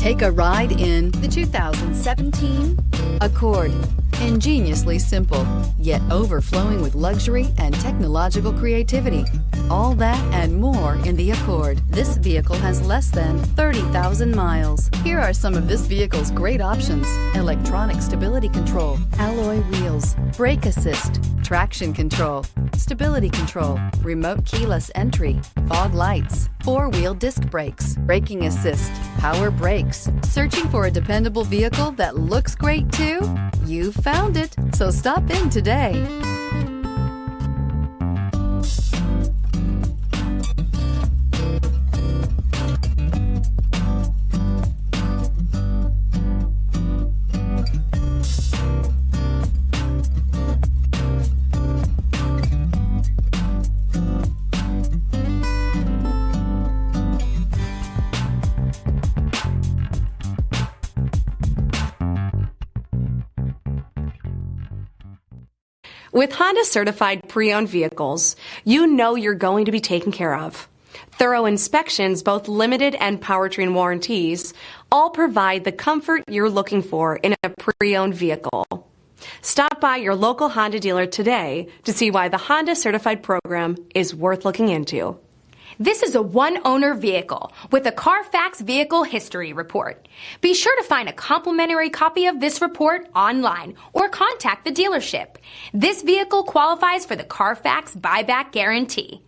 Take a ride in the 2017 Accord. Ingeniously simple, yet overflowing with luxury and technological creativity. All that and more in the Accord. This vehicle has less than 30,000 miles. Here are some of this vehicle's great options: electronic stability control, alloy wheels, brake assist, traction control, stability control, remote keyless entry, fog lights, four-wheel disc brakes, braking assist, power brakes. Searching for a dependable vehicle that looks great too? You found it, so stop in today. With Honda certified pre-owned vehicles, you know you're going to be taken care of. Thorough inspections, both limited and powertrain warranties, all provide the comfort you're looking for in a pre-owned vehicle. Stop by your local Honda dealer today to see why the Honda certified program is worth looking into. This is a one-owner vehicle with a Carfax Vehicle History Report. Be sure to find a complimentary copy of this report online or contact the dealership. This vehicle qualifies for the Carfax Buyback Guarantee.